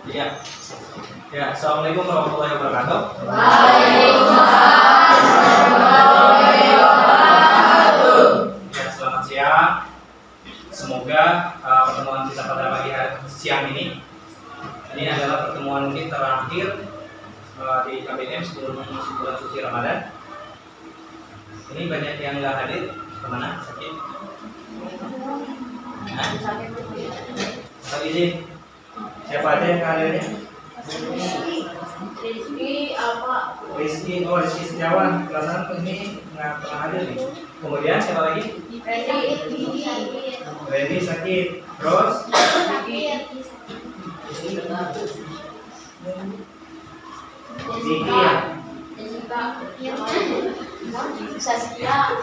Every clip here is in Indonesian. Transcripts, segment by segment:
Ya. Ya, assalamualaikum warahmatullahi wabarakatuh. Waalaikumsalam warahmatullahi wabarakatuh. Ya, selamat siang. Semoga pertemuan kita pada pagi hari siang ini adalah pertemuan kita terakhir di KBM sebelum masuk bulan suci Ramadan. Ini banyak yang nggak hadir, kemana? Sakit? Nah, izin. Siapa aja yang hadirnya? Rizky apa? Rizky Setiawan. Perasaan ini nggak pernah hadir nih. Kemudian siapa lagi? Randy sakit. Terus? Ziki ya? Saskia.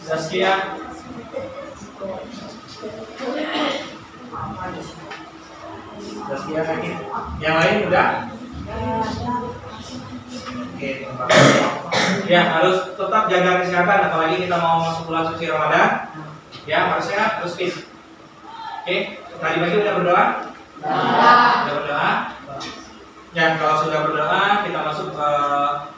Saskia sakit. Yang lain udah? Oke, ya harus tetap jaga kesehatan, apalagi kita mau masuk bulan suci Ramadan. Ya harus sehat, harus fit. Oke, tadi pagi udah berdoa? Udah berdoa? Ya, kalau sudah berdoa, kita masuk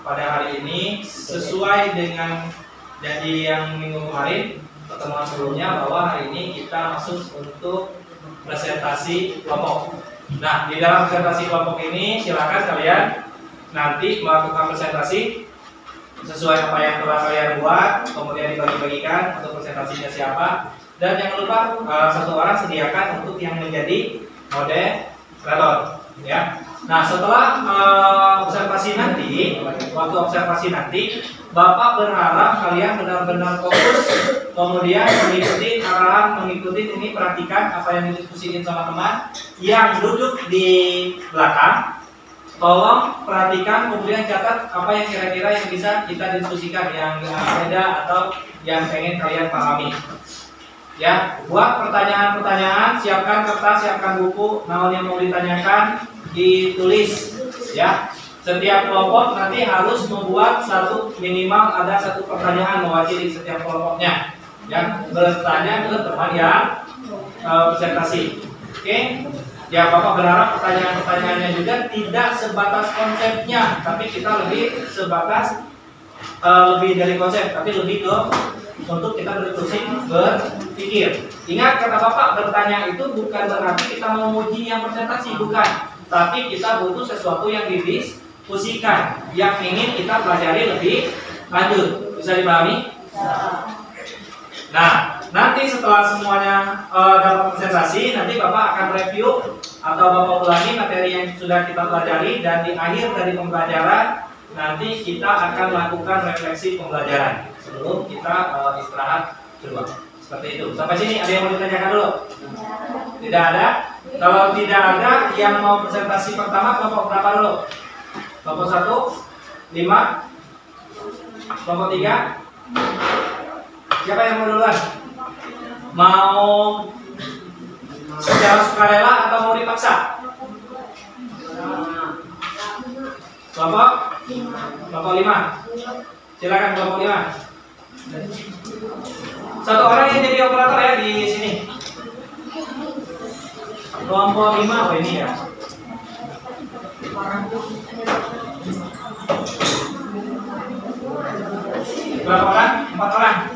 pada hari ini sesuai dengan janji yang minggu kemarin, pertemuan sebelumnya, bahwa hari ini kita masuk untuk presentasi kelompok. Nah, di dalam presentasi kelompok ini silakan kalian nanti melakukan presentasi sesuai apa yang telah kalian buat, kemudian dibagi-bagikan untuk presentasinya siapa. Dan jangan lupa satu orang sediakan untuk yang menjadi moderator, ya. Nah, setelah observasi nanti, waktu observasi nanti, Bapak berharap kalian benar-benar fokus, kemudian mengikuti arahan, mengikuti ini, perhatikan apa yang didiskusikan sama teman yang duduk di belakang. Tolong perhatikan, kemudian catat apa yang kira-kira yang bisa kita diskusikan, yang beda atau yang pengen kalian pahami. Ya, buat pertanyaan-pertanyaan, siapkan kertas, siapkan buku, naon yang mau ditanyakan, ditulis. Ya, setiap kelompok nanti harus membuat minimal ada satu pertanyaan mewakili setiap kelompoknya. Ya, bertanya ke teman yang presentasi. Oke? Ya, Bapak berharap pertanyaan-pertanyaannya juga tidak sebatas konsepnya, tapi kita lebih sebatas lebih dari konsep, tapi lebih ke untuk kita berdiskusi, berpikir. Ingat, kata Bapak, bertanya itu bukan berarti kita mau menguji yang presentasi, bukan. Tapi kita butuh sesuatu yang didiskusikan, yang ingin kita pelajari lebih lanjut. Bisa dipahami? Nah, nanti setelah semuanya dapat presentasi, nanti Bapak akan review atau Bapak ulangi materi yang sudah kita pelajari, dan di akhir dari pembelajaran nanti kita akan lakukan refleksi pembelajaran sebelum kita istirahat kedua. Seperti itu. Sampai sini ada yang mau ditanyakan dulu? Tidak ada? Kalau tidak ada, yang mau presentasi pertama kelompok berapa dulu? Kelompok 1, 5, kelompok 3. Siapa yang mau duluan? Mau secara sukarela atau mau dipaksa? Kelompok 5. Silakan kelompok 5. Satu orang yang jadi operator ya di sini. Kelompok 5, oh ini ya. Berapa orang? 4 orang.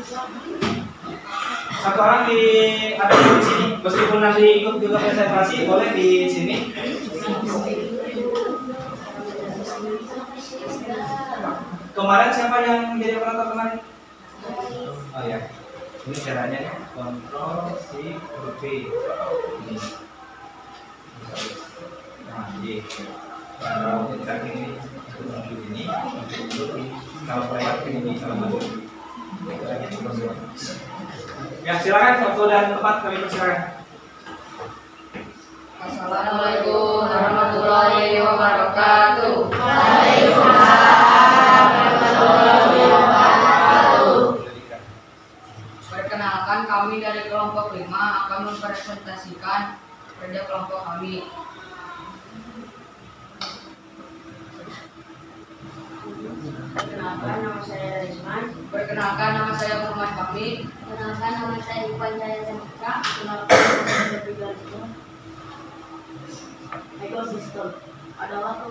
Satu orang ada di sini. Meskipun nanti ikut juga presentasi, boleh di sini. Kemarin siapa yang jadi operator kemarin? Oh ya. Ini caranya ya, kontrol si huruf B. Ini. Nah, gitu. Kalau kita ini kalau lewat ini salah satu. Ya, silakan waktu dan tempat kami persilakan. Assalamualaikum warahmatullahi wabarakatuh. Perkenalkan, kami dari kelompok 5 akan mempresentasikan kerja kelompok kami. Perkenalkan, nama saya Rizman. Perkenalkan, nama saya Muhammad Fahmi. Perkenalkan, nama saya Iwan Jaya Chandra. Perkenalkan, nama saya Abdul Ghani. ekosistem adalah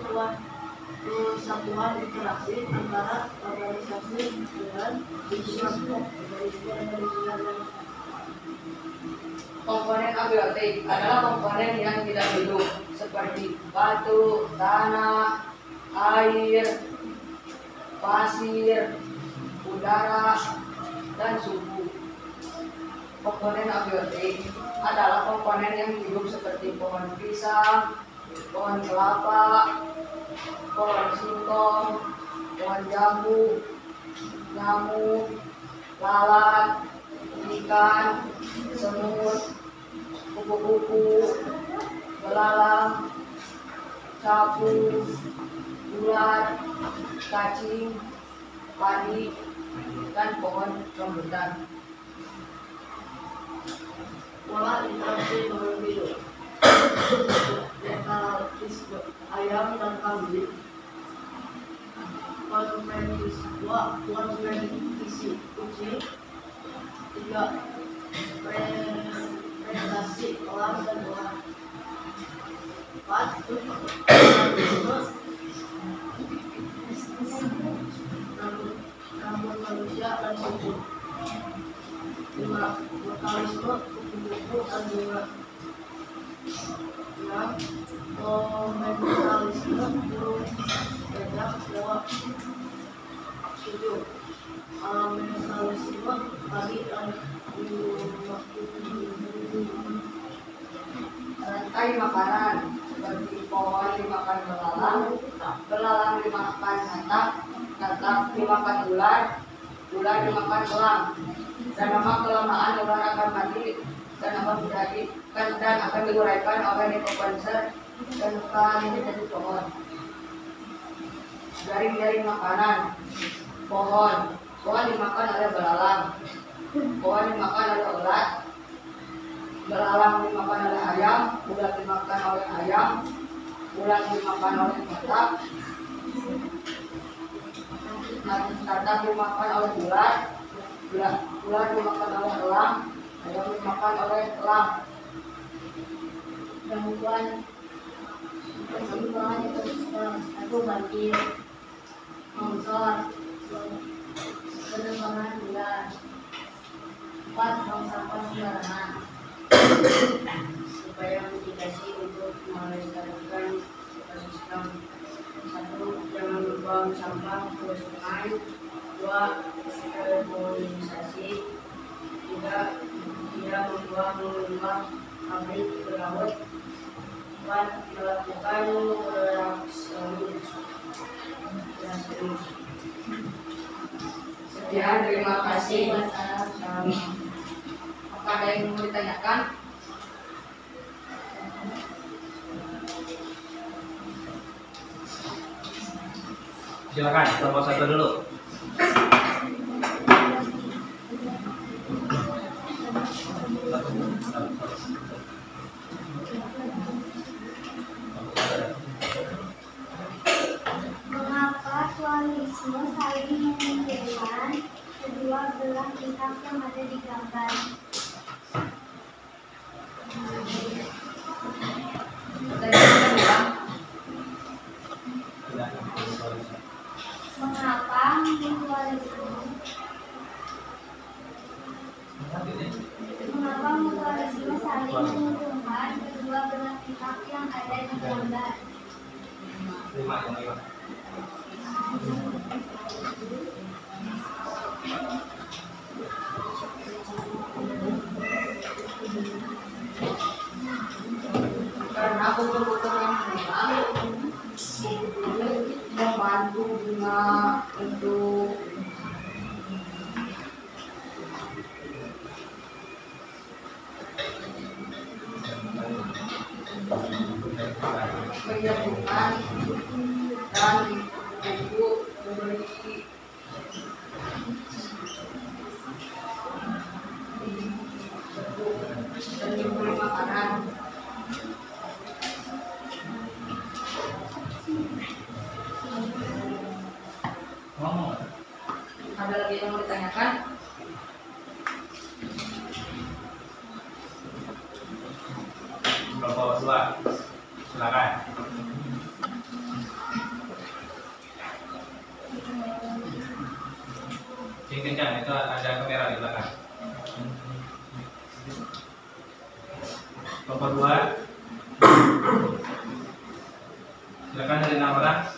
kesatuan interaksi antara organisasi dengan lingkungan. Komponen abiotik adalah komponen yang tidak hidup seperti batu, tanah, air, pasir, udara, dan suhu. Komponen abiotik adalah komponen yang hidup seperti pohon pisang, pohon kelapa, pohon singkong, pohon jambu, nyamuk, lalat, ikan, semut, kupu-kupu, belalang, sapu, ulat, cacing, padi, dan pohon rambutan. Pola interaksi makhluk hidup metabolisme ayam dan kambing. Konvensi kucing. 3. Predasi elang dan buah. 4. Rambut manusia dan kuku. 5. Metabolisme kupu-kupu dan bunga. 6. Komentalisme burung gajah lewat. 7. Mentalisme padi dan Rantai makanan seperti pohon dimakan belalang, belalang dimakan katak, katak dimakan ular, ular dimakan elang. Dan lama-kelamaan ular akan mati dan akan diuraikan oleh dekomposer dan akan menjadi pohon. Jaring-jaring makanan, pohon dimakan oleh belalang, pohon dimakan oleh ulat, belalang dimakan oleh ayam, ulat dimakan oleh ayam, ulat dimakan oleh katak, katak dimakan oleh ular, ular dimakan oleh elang, ayam dimakan oleh elang. gangguan keseimbangan ekosistem. 1. Banjir, longsor, penerbangan bulan. 4. Buang sampah sembarangan. Upaya mitigasi untuk melestarikan ekosistem. 1. Jangan membuang sampah ke sungai. 2. Demonisasi. 3. Tidak membuang limbah pabrik ke laut. 4. Melakukan relaksasi. Sekian, terima kasih. Apakah ada yang mau ditanyakan? Silakan, kelompok 1 dulu. Mengapa dualisme saling menunjukkan kedua belah pihak yang ada di gambar? Mengapa mutualisme saling menguntungkan kedua belah pihak yang ada di gambar? Karena kutu-kutu yang hilang membantu bunga untuk menyembuhkan dan untuk memberi dan memberi makanan. Ada lagi yang mau ditanyakan? Kelompok 2. Silakan. Cing kencang, itu ada kamera di belakang. Kelompok 2. Silakan dari 6 orang.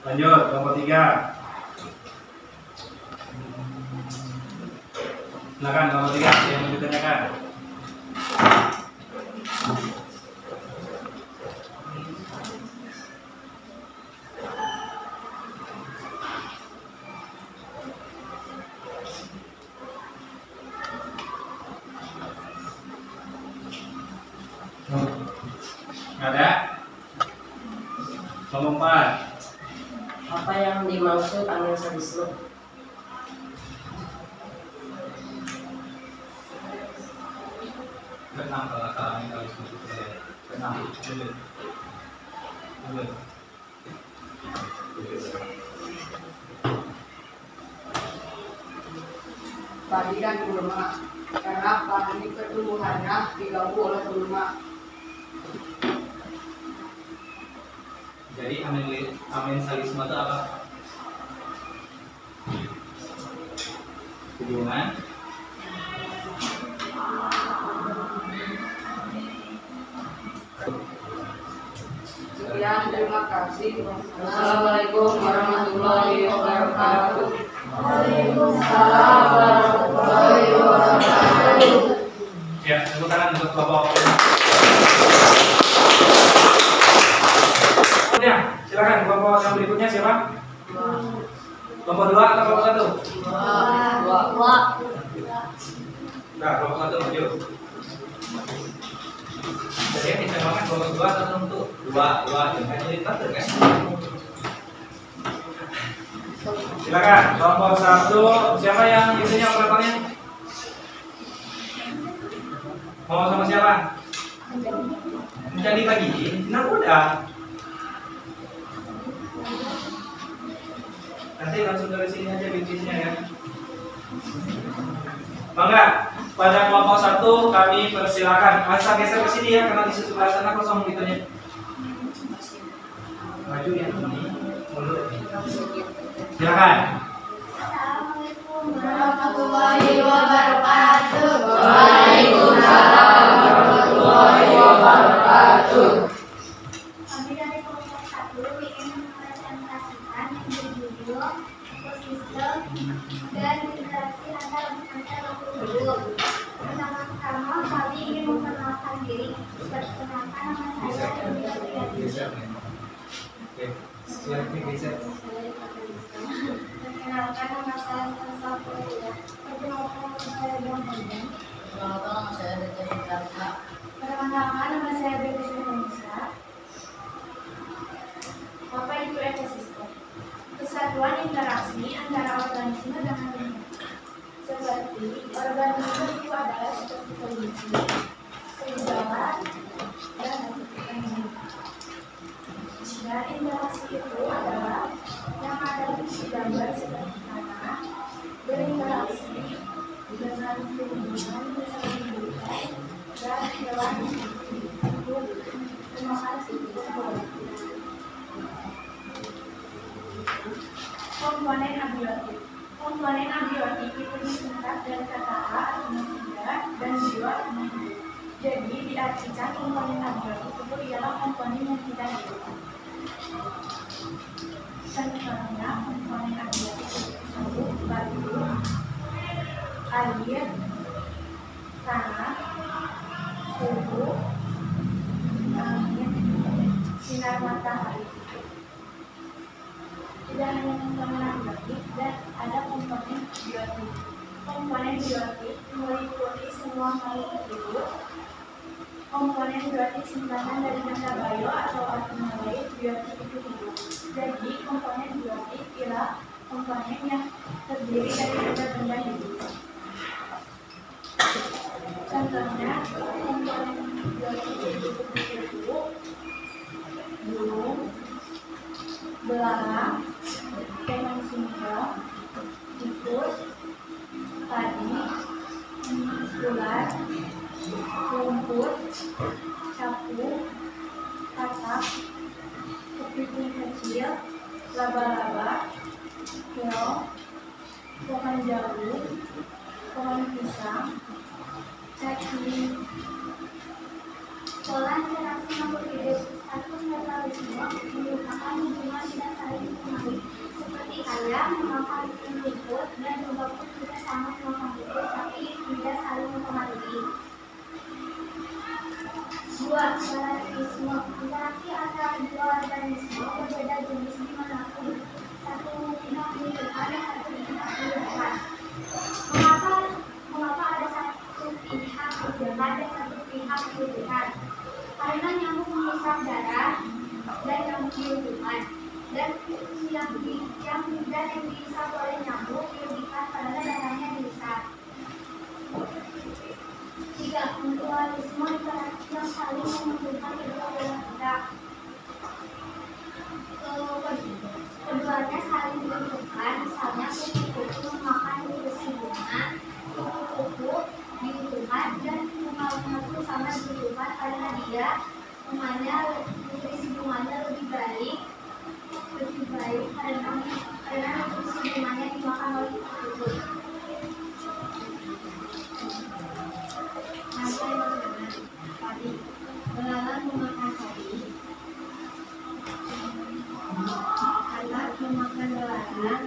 Lanjut, kelompok 3. Silakan kelompok 3 yang mau ditanyakan. Ada? Kelompok 4. Apa yang dimaksud angin sadisme? Kenang kalau salah mentalisme itu kenang dulu. Tadi kan gulma, karena pandemi pertumbuhannya diganggu oleh gulma. Jadi amensalisme itu apa? Hubungan Sekian, terima kasih. Assalamualaikum warahmatullahi wabarakatuh. Waalaikumsalam warahmatullahi wabarakatuh. ya, tepuk tangan untuk kelompok. Ya, silakan kelompok yang berikutnya siapa? Kelompok 2 atau kelompok 1? Dua. Nah, kelompok 1 maju. Jadi yang ditembakkan kelompok 2 atau kelompok 2? Jangan jadi takut kan? Silakan kelompok 1. Siapa yang itunya operatornya? Mau sama siapa? Menjadi bagiin, nah udah. Nanti langsung dari sini aja bisnisnya ya. Bangga, pada kelompok 1 kami persilakan. Asal geser ke sini ya, karena di sebelah sana kosong gitunya. Maju ya, ini mundur. Silakan. Assalamualaikum warahmatullahi wabarakatuh. Waalaikumsalam warahmatullahi wabarakatuh. Kami dari kelompok 1 ingin mempresentasikan yang berjudul ekosistem dan interaksi antar makhluk hidup. Pertama-tama kami ingin memperkenalkan diri. Perkenalkan nama saya Geser. Oke, silakan geser. Perkenalkan nama saya Salsa Purwila. Perkenalkan nama saya Bang Hendeng. Perkenalkan nama saya Dede Fitriana. Perkenalkan nama saya Bebe Indonesia. Apa itu ekosistem? Kesatuan interaksi antara organisme dengan lingkungan. Seperti organisme itu adalah seperti kondisi, serigala, dan lain-lain. Dan interaksi itu adalah yang ada di gambar seperti tanah berinteraksi dengan tumbuhan bersama dan hewan hidup. Terima kasih. Komponen abiotik. Komponen abiotik itu disingkat dari kata A artinya tidak dan bio artinya hidup. Jadi diartikan komponen abiotik itu ialah komponen yang tidak hidup. Contohnya komponen abiotik itu batu, air, tanah, suhu, angin, sinar matahari. Tidak hanya komponen abiotik dan ada komponen biotik. Komponen biotik meliputi semua makhluk hidup. Komponen biotik singkatan dari kata bio atau artinya lain, biotik itu hidup. Jadi komponen biotik ialah komponen yang terdiri dari benda-benda hidup. Contohnya komponen biotik itu burung, belalang, penguin ular, rumput, capung, katak, kepiting kecil, laba-laba, keong, pohon jagung, pohon pisang, cacing. Pola interaksi makhluk hidup. Satu, metalisme merupakan hubungan tidak saling mengenali, seperti ayam memakan rumput dan domba pun juga sama memakan rumput, tapi tidak saling mempengaruhi. Dua, relativisme. Interaksi antara dua organisme berbeda jenis dimanapun. Satu memihak menghidupkan dan satu tidak menghidupkan. Mengapa ada satu pihak menghidupkan dan satu pihak menghidupkan? Karena nyamuk menghisap darah dan nyamuk dihidupkan, dan yang dihisap oleh nyamuk dihidupkan karena darahnya dihisap. Tiga, mutualisme interaksi yang saling menguntungkan kedua belah pihak. Keduanya saling menguntungkan, misalnya kupu-kupu memakan besi bunga, kupu-kupu diuntungkan dan bunga-bunga itu sama diuntungkan karena dia nutrisi bunganya lebih baik karena nutrisi bunganya dimakan oleh kupu-kupu. Rantai makanan padi, belalang memakan padi, anak memakan belalang,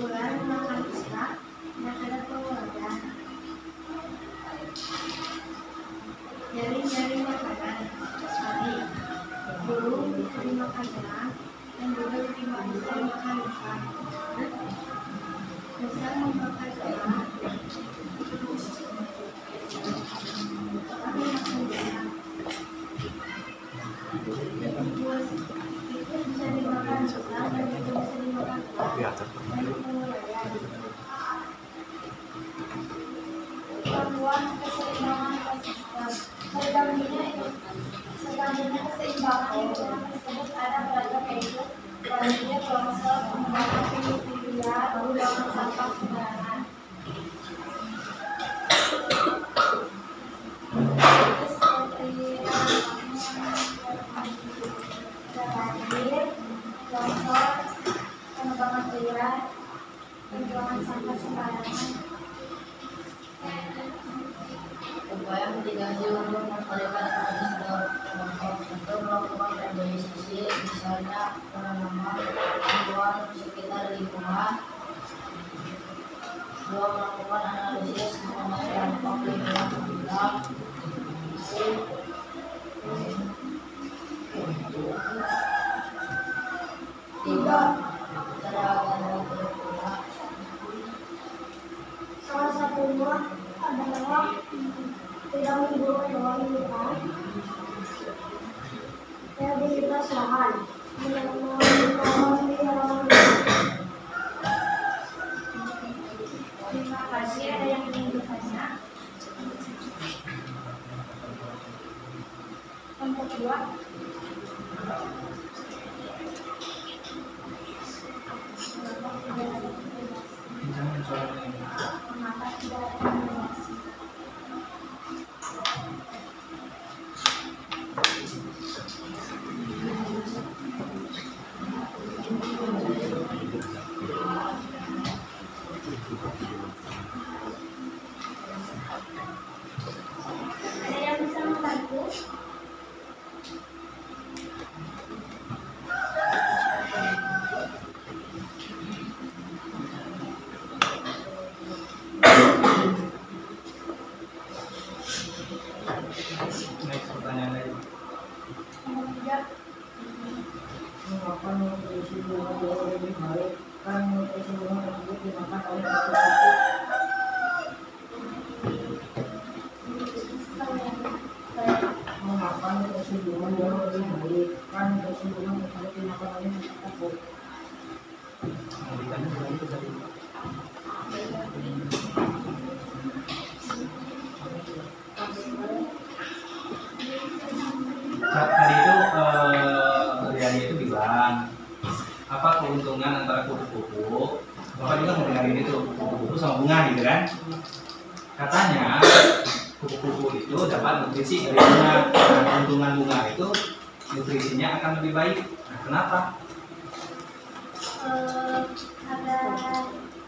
ular memakan isak, dan ada pengulangan. Jaring-jaring makanan padi, burung dimakan elang, dan juga dimakan ikan. Musang memakan elang, buas itu bisa dimakan musang dan juga bisa dimakan elang. Gangguan keseimbangan ekosistem. Terganggunya keseimbangan lingkungan tersebut ada beragam, yaitu banyaknya longsor, pengembangan pindah, buangan sampah sembarangan. Banjir, longsor, pengembangan liar, pembuangan sampah sembarangan. Upaya mitigasi untuk melestarikan ekosistem untuk melakukan reboisasi, misalnya penanaman tumbuhan sekitar lingkungan. Dua, melakukan analisis mengenai dampak lingkungan sekitar. Tiga, keragaman lingkungan. Salah satunya adalah tidak menimbulkan lingkungan, rehabilitas lahan, Terima kasih. Ada yang ingin bertanya? Untuk dua. Mengapa tidak ada komunikasi? Ada yang bisa membantu? Next pertanyaan lagi. Nomor tiga. Mengapa nutrisi bunga jauh lebih baik? Kan nutrisi bunga tersebut dimakan oleh kupu-kupu. Mengapa nutrisi bunga jauh lebih baik? Kan nutrisi bunga tersebut dimakan oleh kupu-kupu. Tadi itu Riani itu bilang apa keuntungan antara kupu-kupu? Bapak juga mau dengerin itu kupu-kupu sama bunga gitu kan? katanya kupu-kupu itu dapat nutrisi dari bunga. Nah, keuntungan bunga itu nutrisinya akan lebih baik. Nah, kenapa? Ada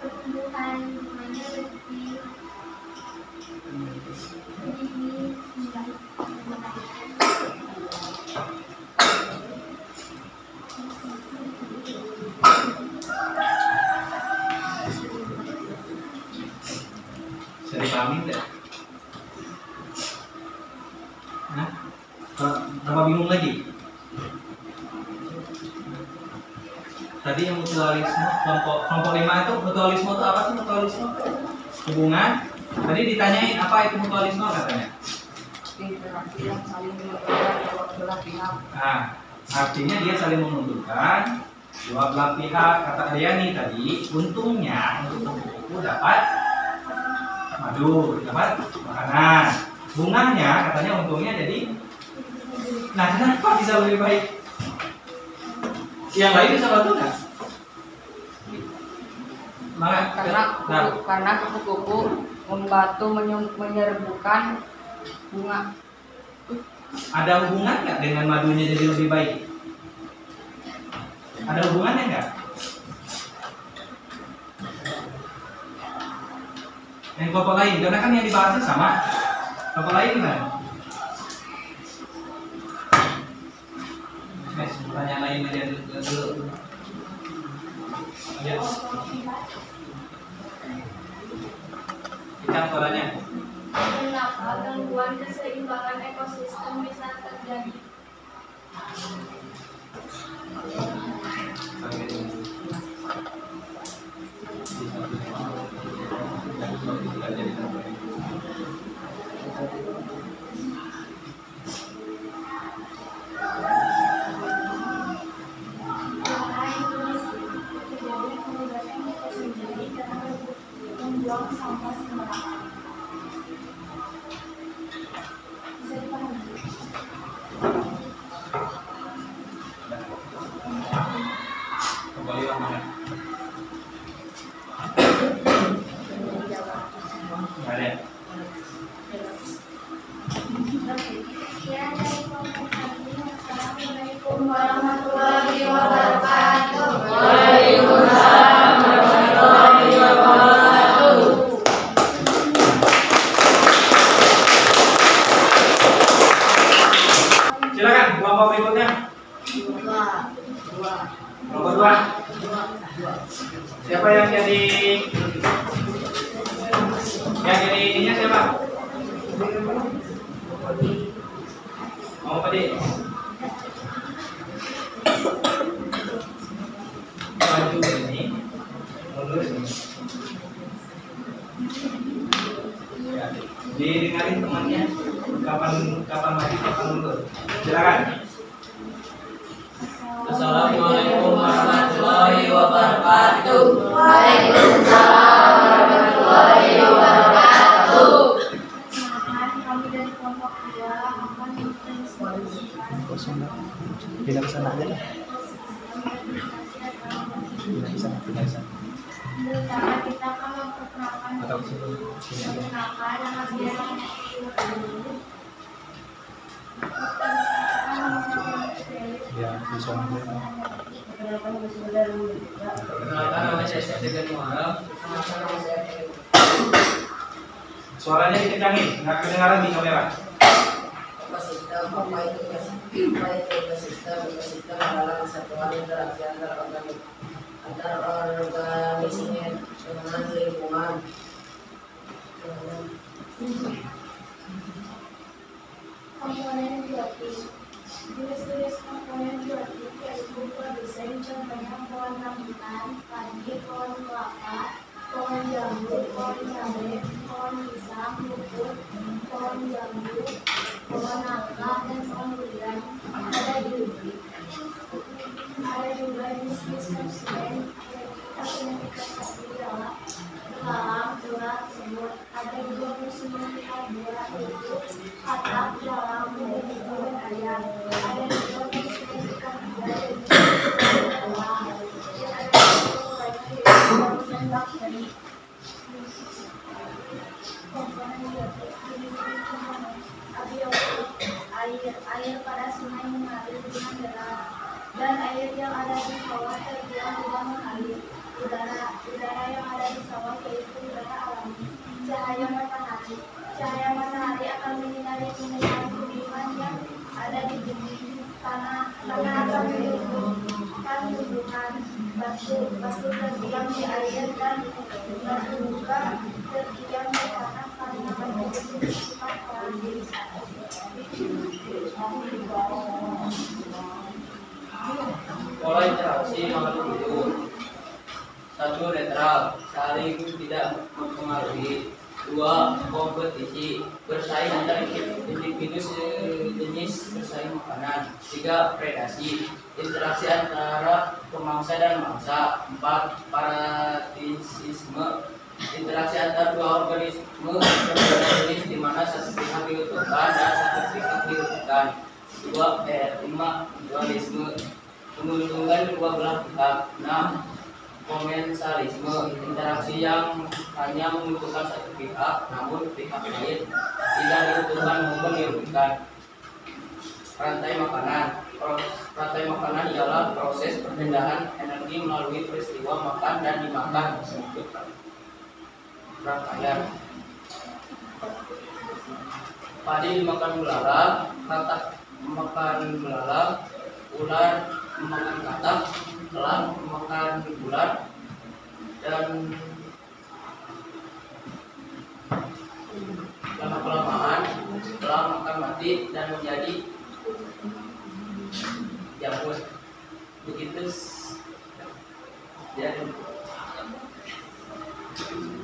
pertumbuhan bunganya lebih Bisa dipahami tidak? Nah, apa bingung lagi? Tadi yang mutualisme kelompok 5 itu mutualisme itu apa sih mutualisme? Hubungan. Tadi ditanyain apa itu mutualisme katanya? Interaksi yang saling menguntungkan kedua belah pihak. Nah, artinya dia saling menguntungkan dua belah pihak. Kata Hayani tadi, untungnya untuk kupu-kupu dapat madu, dapat makanan. Bunganya katanya untungnya jadi. Nah, kenapa bisa lebih baik? Yang lain bisa bantu nggak? Karena kupu-kupu membantu menyerbukan bunga. Ada hubungan nggak dengan madunya jadi lebih baik? Ada hubungannya nggak? Yang kelompok lain, karena kan yang dibahasnya sama. Kelompok lain gimana? Pertanyaan lain aja dulu. Lihat. Kita suaranya. Kenapa gangguan keseimbangan ekosistem bisa terjadi? Membuang sampah sembarangan. Bisa dipahami? Kembali mana? Ada. Ya, dari kelompok kami, Assalamualaikum Warahmatullahi wabarakatuh. Waalaikumsalam warahmatullahi wabarakatuh. Silakan kelompok berikutnya. Kelompok 2. Siapa yang jadi ininya siapa? Mau apa dik? Maju sini, mundur sini. Ya, didengarin temannya. Kapan maju, kapan mundur. Silakan. Assalamualaikum warahmatullahi wabarakatuh. Waalaikumsalam warahmatullahi wabarakatuh. Perkenalkan, kami dari kelompok 2 akan menginstruksikan Bila ke sana aja lah. Bila ke sana. Pertama kita akan memperkenalkan Atau sini. nama dia. Ya, bisa aja. Perkenalkan nama saya Setiawan Muhammad. Perkenalkan nama saya Suaranya dikencangin, nggak kedengaran di kamera. Ekosistem apa itu ekosistem? Ekosistem adalah kesatuan interaksi antar organisme dengan lingkungan. Komponen biotik. Jenis-jenis komponen biotik yaitu produsen, contohnya pohon rambutan, padi, pohon kelapa, pohon jambu, pohon cabai, pohon pisang, luput, pohon jambu, pohon nangka, dan pohon durian ada di negeri. Ada juga jenis-jenis konsumen yang kita satu dalam dalam surat tersebut. Ada dua konsumen dua yaitu katak dalam dan ayam. Ada dua konsumen tiga yaitu dalam. Ada bakteri. Komponen air pada sungai mengalir dengan deras, dan air yang ada di sawah terbuang-buang mengalir. Udara yang ada di sawah yaitu udara alami. Cahaya matahari akan menyinari tumbuhan yang ada di bumi. Tanah akan menumbuhkan tumbuhan. Batu terdiam di air dan batu juga terdiam di tanah karena batu itu bersifat alami. Pola interaksi makhluk hidup. 1. Netral, saling tidak mempengaruhi. 2. Kompetisi, bersaing antar individu sejenis bersaing makanan. 3. Predasi, interaksi antara pemangsa dan mangsa. 4. Parasitisme, interaksi antara dua organisme berbeda jenis di mana satu pihak diuntungkan dan satu pihak dirugikan. 5. Dualisme, menguntungkan kedua belah pihak. 6. Komensalisme, interaksi yang hanya menguntungkan satu pihak namun pihak lain tidak diuntungkan maupun dirugikan. Rantai makanan ialah proses perpindahan energi melalui peristiwa makan dan dimakan. Rangkaian padi dimakan belalang, katak memakan belalang, ular memakan katak, elang memakan ular, dan lama-kelamaan elang akan mati dan menjadi jamur. Begitu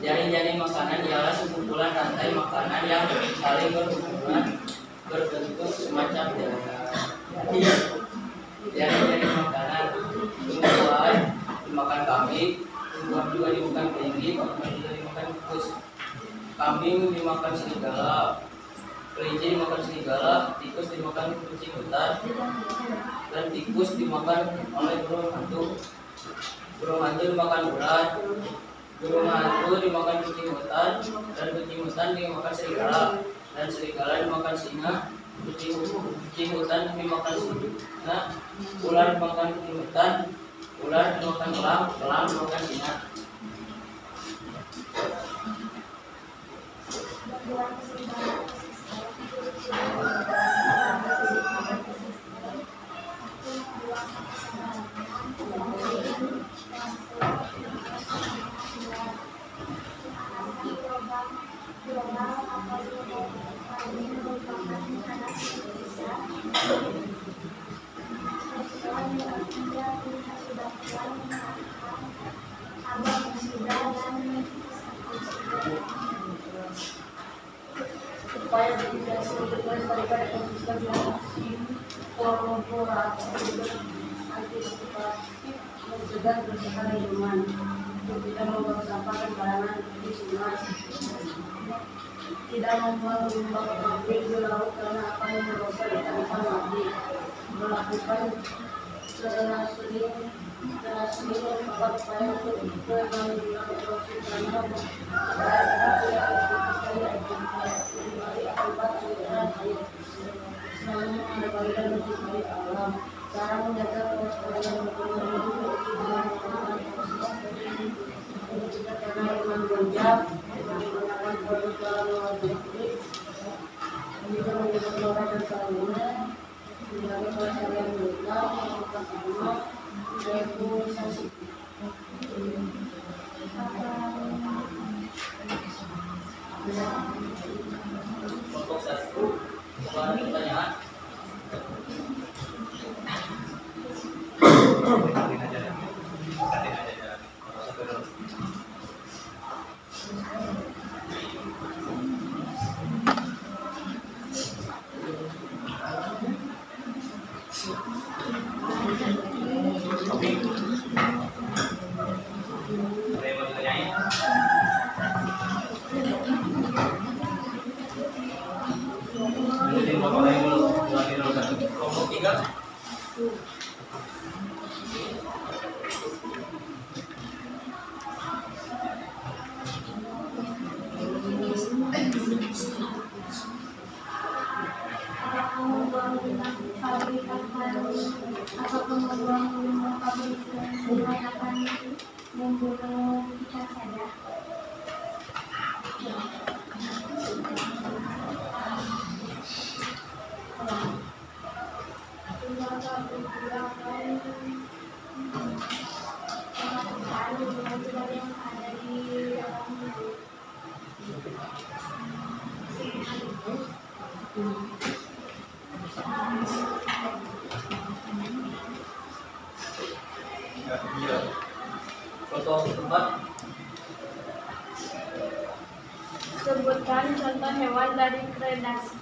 jaring-jaring makanan ialah sekumpulan rantai makanan yang saling berhubungan berbentuk semacam jaring-jaring makanan. Tumbuhan dimakan kambing, tumbuhan juga dimakan kelinci, tumbuhan juga dimakan tikus. Kambing dimakan serigala, kelinci dimakan serigala, tikus dimakan kucing hutan, dan tikus dimakan oleh burung hantu. Burung hantu dimakan ular, burung hantu dimakan kucing hutan, dan kucing hutan dimakan serigala, dan serigala dimakan singa. Kucing hutan dimakan singa, ular dimakan kucing hutan, ular dimakan elang, elang dimakan singa. Supaya tidak sebetulnya daripada ekosistem yang korporasi antisipasi mencegah kerusakan lingkungan untuk tidak membuang sampah sembarangan di sungai, tidak membuang limbah pabrik di laut karena akan menyebabkan ikan-ikan mati, melakukan sering upaya untuk penanggulangan korupsi karena tidak akibat aliran air, selalu mengabaikan mencari alam, cara menjaga kelestarian lingkungan hidup kita karena iman gonjak, menggunakan produk dalam luar negeri, juga menjaga flora dan fauna, menjaga kelestarian lokal, melakukan amal, reforestasi. Kelompok 1, ada pertanyaan? Kelompok 3. Aku fabrikasi ataupun membuang pabrik sungai akan membunuh ikan saja. Contoh tempat. Sebutkan contoh hewan dari predasi.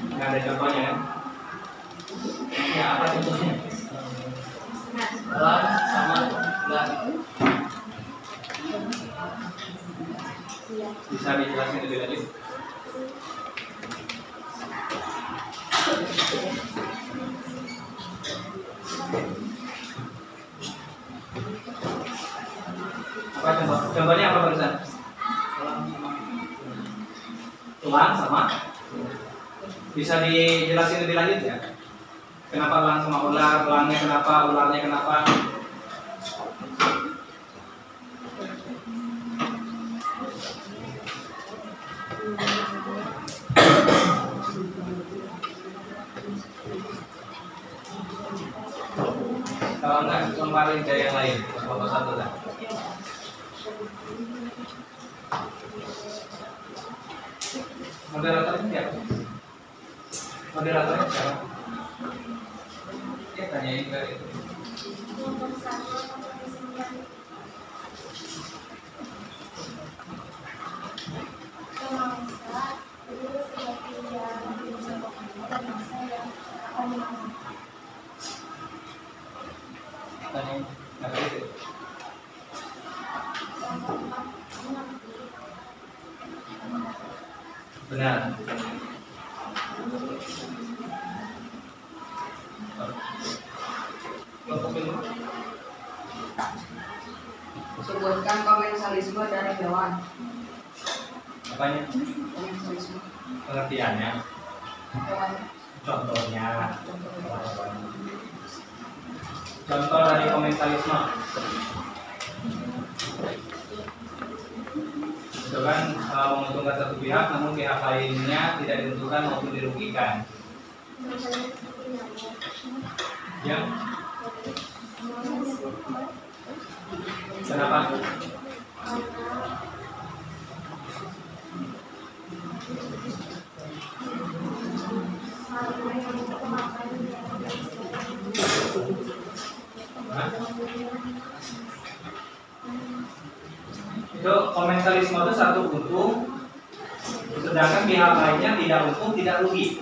Nggak ada contohnya kan? Ya apa contohnya? Elang sama enggak. Bisa dijelasin lebih lanjut? Apa contoh? Contohnya apa barusan? Elang sama? Bisa dijelasin lebih lanjut ya? Kenapa elang sama ular? Elangnya kenapa? Ularnya kenapa? Kalau enggak, kemarin dari yang lain. Contoh satu lah. Moderatornya siapa? Moderatornya siapa? Ya tanyain ke itu. Nomor 1 nomor 9. Semangsa itu seperti yang disebutkan masa yang akan menang. Tanyain. Apa itu? Benar. Kelompok ini. Sebutkan komensalisme dari hewan. Apanya? Komensalisme Pengertiannya. hewan. Contohnya. Contoh dari komensalisme. Itu kan menguntungkan satu pihak, namun pihak lainnya tidak diuntungkan maupun dirugikan. Ya. Kenapa? Hah? Itu komensalisme itu satu untung, sedangkan pihak lainnya tidak untung, tidak rugi.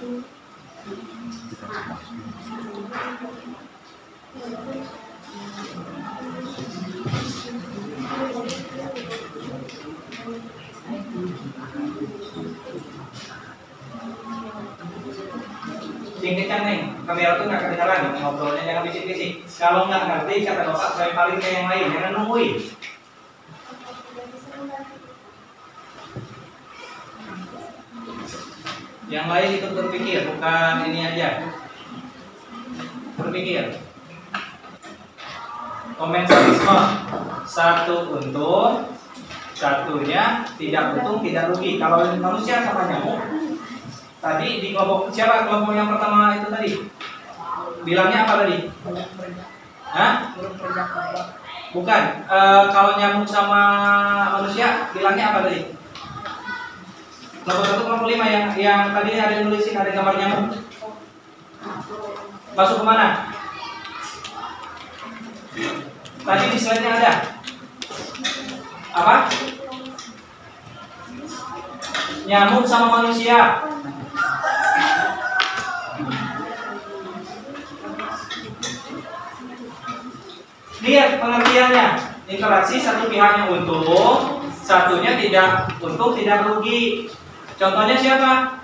Singkatkan Neng, kamera tuh nggak kedengaran, ngobrolnya jangan bisik-bisik. Kalau nggak ngerti kata bapak saya paling ke yang lain, jangan nungguin. Yang lain ikut berpikir, bukan ini aja. Berpikir. Komensalisme, satu untung, satunya tidak untung, tidak rugi. Kalau manusia sama nyamuk, tadi di kelompok siapa kelompok yang pertama itu tadi? Bilangnya apa tadi? Hah? Bukan. Kalau nyamuk sama manusia, bilangnya apa tadi? Kelompok 1, kelompok 5 yang tadi ada yang nulisin, ada gambar nyamuk. Masuk kemana? Tadi di slide-nya ada. Apa? Nyamuk sama manusia. Lihat pengertiannya. Interaksi satu pihaknya untung, satunya tidak untung, tidak rugi. Contohnya siapa?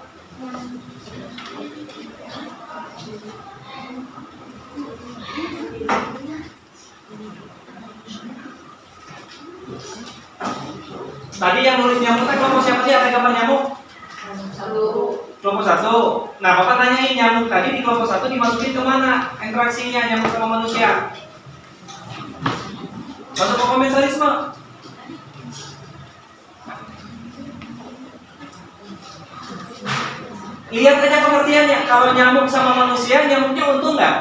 Tadi yang nulis nyamuk kan kelompok siapa sih? Ada gambar nyamuk? Kelompok 1. Nah, Bapak tanyain nyamuk tadi di kelompok 1 dimasukin ke mana interaksinya nyamuk sama manusia? Masuk ke komensalisme. Lihat aja pengertiannya. Kalau nyamuk sama manusia, nyamuknya untung nggak?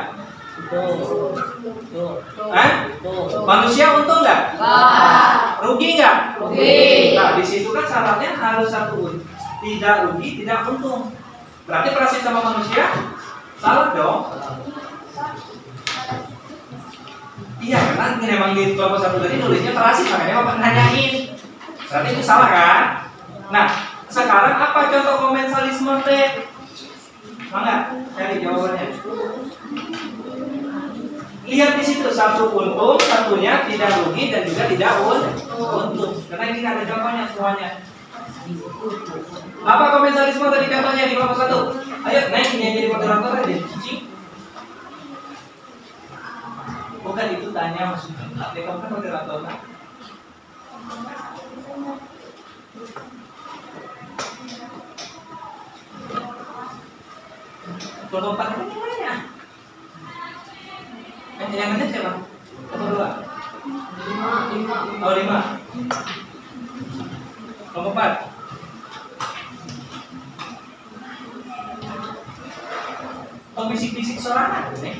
Manusia untung nggak? Rugi nggak? Rugi. Nah, di situ kan syaratnya harus satu, tidak rugi, tidak untung. Berarti perasaan sama manusia salah dong. Iya, karena memang di kelompok 1 tadi nulisnya terasi, makanya Bapak nanyain. Berarti itu salah kan? Nah, sekarang apa contoh komensalisme T? Mangga, cari jawabannya. Lihat di situ, satu untung, satunya tidak rugi dan juga tidak untung. Karena ini ada contohnya semuanya. Apa komensalisme tadi contohnya di kelompok 1? Ayo naik ini yang jadi moderator aja. Bukan itu tanya maksudnya. Dia kamu kan moderator kan? Kelompok 4 itu gimana? Yang ada siapa? Kelompok 2? 5. Oh 5. Kelompok 4. Oh bisik-bisik sorangan nih.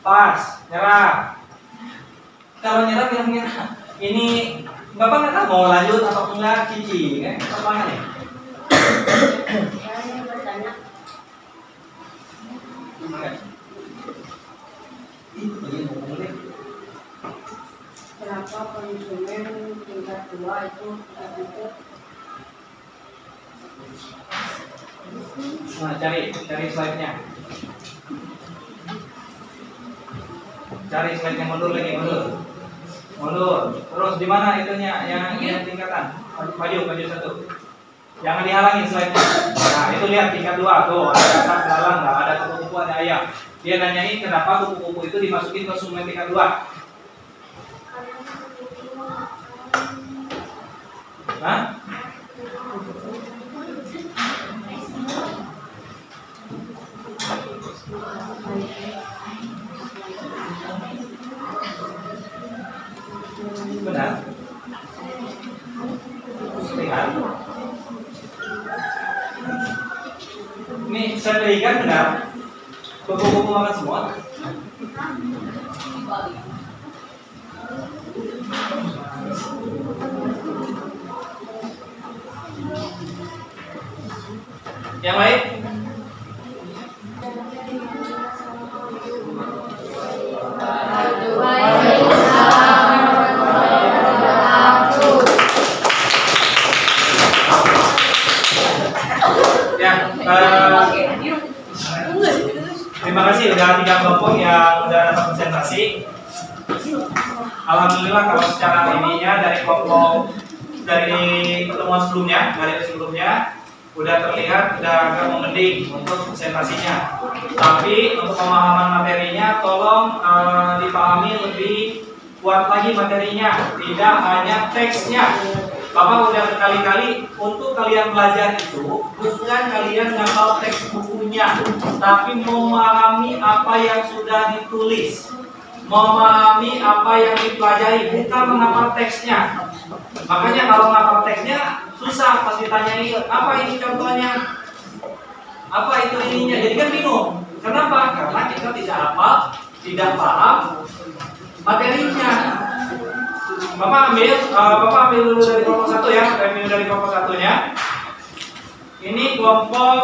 Pas, nyerah. Kalau nyerah bilang nyerah. Ini Bapak nggak tahu mau lanjut atau enggak, cici kan? Apa nih? Saya bertanya. Itu begini ngomong deh. Kenapa konsumen tingkat 2 itu tertutup? Nah, cari slide-nya. Cari slide-nya mundur lagi, mundur. Terus di mana itunya yang tingkatan? Maju satu. Jangan dihalangi slide-nya. Nah, itu lihat tingkat 2 tuh, ada kata dalam, nggak ada kupu-kupu, ada ayam. Dia nanyain kenapa kupu-kupu itu dimasukin ke sungai tingkat 2. Hah? Benar? Lihat. Ini saya berikan benar. Kupu-kupu makan semua. Yang lain? Terima kasih udah 3 kelompok yang udah dapat presentasi. Alhamdulillah kalau secara ininya dari kelompok dari pertemuan sebelumnya udah terlihat udah agak memending untuk presentasinya. Tapi untuk pemahaman materinya tolong dipahami lebih kuat lagi materinya, tidak hanya teksnya. Bapak udah berkali-kali untuk kalian belajar itu bukan kalian ngapal teks bukunya, tapi memahami apa yang sudah ditulis, memahami apa yang dipelajari, bukan menghafal teksnya. Makanya kalau menghafal teksnya susah pas ditanyain apa ini contohnya, apa itu ininya, jadi kan bingung. Kenapa? Karena kita tidak hafal, tidak paham materinya. Bapak ambil dulu dari kelompok 1 ya, review dari kelompok 1-nya. Ini kelompok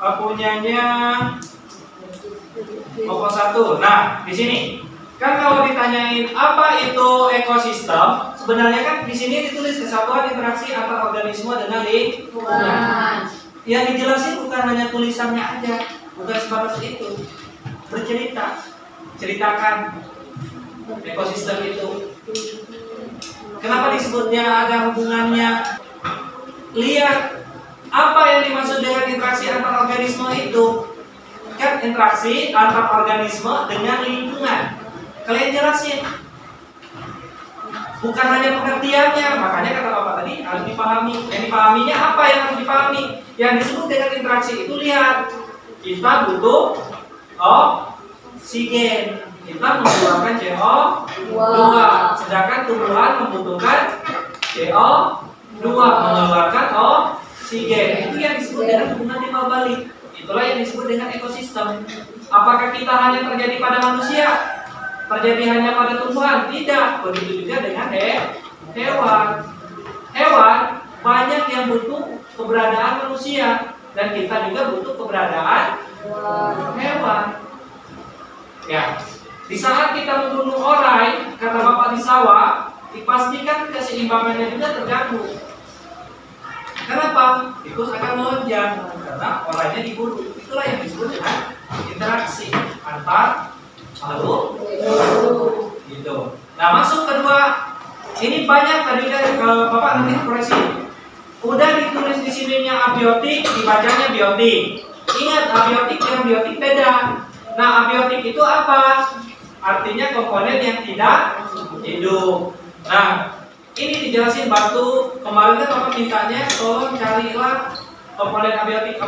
punyanya kelompok 1. Nah, di sini kan kalau ditanyain apa itu ekosistem, sebenarnya kan di sini ditulis kesatuan interaksi antar organisme dengan lingkungan. Yang dijelasin bukan hanya tulisannya aja, bukan sebatas itu. Ceritakan ekosistem itu. Kenapa disebutnya ada hubungannya? lihat apa yang dimaksud dengan interaksi antar organisme itu. Kan interaksi antar organisme dengan lingkungan. Kalian jelasin. Bukan hanya pengertiannya, makanya kata Bapak tadi harus dipahami. Yang dipahaminya apa yang harus dipahami? Yang disebut dengan interaksi itu lihat. Kita butuh oksigen. Kita mengeluarkan CO2. Sedangkan tumbuhan membutuhkan CO2 mengeluarkan oksigen. Itu yang disebut dengan hubungan timbal balik. Itulah yang disebut dengan ekosistem. Apakah kita hanya terjadi pada manusia? Terjadi hanya pada tumbuhan? Tidak. Begitu juga dengan hewan. Hewan banyak yang butuh keberadaan manusia dan kita juga butuh keberadaan hewan. Ya. Di saat kita membunuh orai, kata Bapak di sawah, dipastikan keseimbangannya juga terganggu. Kenapa? Tikus akan melonjak karena orangnya dibunuh. Itulah yang disebut dengan interaksi antar makhluk. Gitu. Nah, masuk kedua, ini banyak tadi kan Bapak nanti koreksi. Udah ditulis di sininya abiotik, dibacanya biotik. Ingat, abiotik dan biotik beda. Nah, abiotik itu apa? Artinya komponen yang tidak hidup. Nah, ini dijelasin batu. Kemarin kan Bapak mintanya tolong carilah komponen abiotik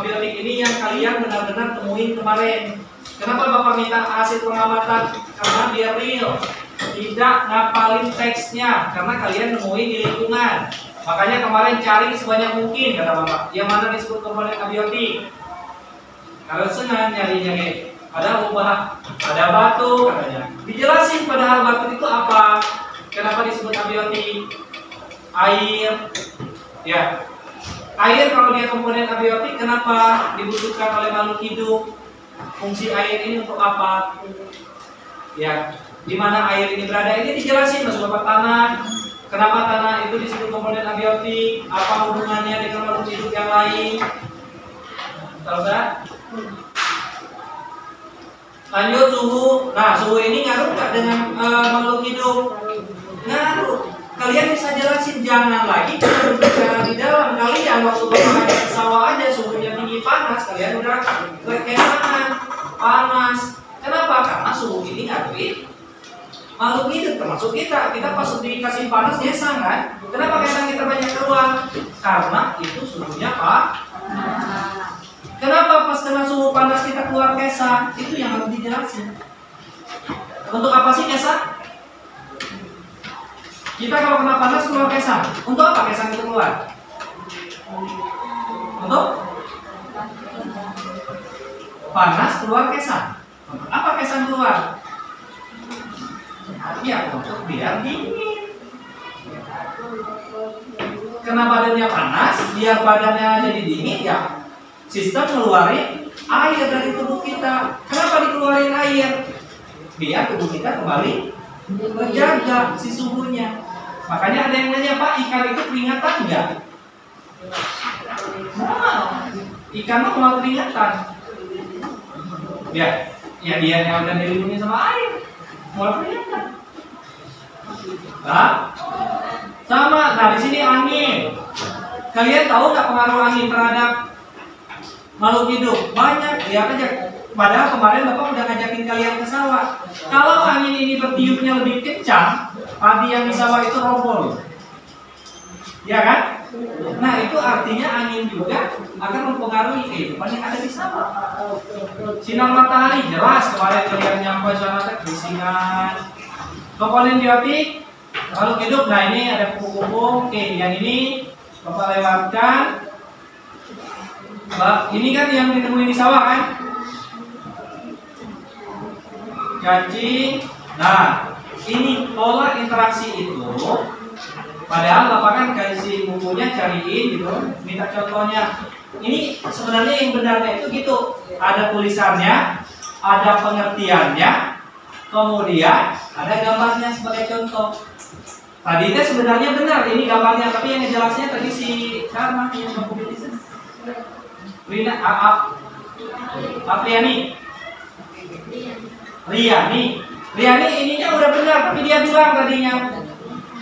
ini yang kalian benar-benar temuin kemarin. Kenapa Bapak minta hasil pengamatan? Karena biar real. Tidak ngapalin teksnya, karena kalian nemuin di lingkungan. Makanya kemarin cari sebanyak mungkin kata Bapak. Yang mana disebut komponen abiotik? Kalau senang nyari-nyari. Ada ubah, ada batu katanya. Dijelasin padahal batu itu apa? Kenapa disebut abiotik? Air. Ya. Air kalau dia komponen abiotik, kenapa dibutuhkan oleh makhluk hidup? Fungsi air ini untuk apa? Ya. Di mana air ini berada? Ini dijelasin Mas Bapak tanah. Kenapa tanah itu disebut komponen abiotik? Apa hubungannya dengan makhluk hidup yang lain? Tahu tak? Lanjut suhu. Nah, suhu ini ngaruh nggak dengan makhluk hidup? Ngaruh. Kalian bisa jelasin, jangan lagi kita berbicara di dalam. Kalian waktu berada di sawah aja suhunya tinggi panas, kalian udah kekenangan panas. Kenapa? Karena suhu ini ngaruhin makhluk hidup termasuk kita. Kita pas dikasih panas gesang kan? Kenapa gesang kita banyak keluar? Karena itu suhunya panas. Kenapa pas kena suhu panas kita keluar kesang? Itu yang harus dijelasin. Untuk apa sih kesang? Kita kalau kena panas keluar kesang. Untuk apa kesang itu keluar? Untuk panas keluar kesang. Untuk apa kesang keluar? Ya, untuk biar dingin. Karena badannya panas, biar badannya jadi dingin ya. Sistem ngeluarin air dari tubuh kita. Kenapa dikeluarin air? Biar tubuh kita kembali menjaga si suhunya. Makanya ada yang nanya, Pak, ikan itu keringatan enggak? Nah, ikan mah mau keringatan. Ya dia yang akan dilindungi sama air. Mau keringatan. Nah, sama. Nah, di sini angin. Kalian tahu nggak pengaruh angin terhadap makhluk hidup? Banyak, lihat aja. Padahal kemarin Bapak udah ngajakin kalian ke sawah. Kalau angin ini bertiupnya lebih kencang, padi yang di sawah itu roboh. Ya kan? Nah, itu artinya angin juga akan mempengaruhi kehidupan yang ada di sawah. Sinar matahari jelas kemarin kalian nyampe sana kebisingan. Komponen biotik makhluk hidup. Nah, ini ada kupu-kupu. Oke, yang ini Bapak lewatkan. Ini kan yang ditemuin di sawah kan? Cacing. Nah, ini pola interaksi itu. Padahal Bapak kan kasih bukunya, cariin gitu, minta contohnya. Ini sebenarnya yang benarnya itu gitu. Ada tulisannya, ada pengertiannya, kemudian ada gambarnya sebagai contoh. Tadinya sebenarnya benar ini gambarnya, tapi yang ngejelasnya tadi si Karma yang berkompetisi. Rina Riani ininya udah benar, tapi dia bilang tadinya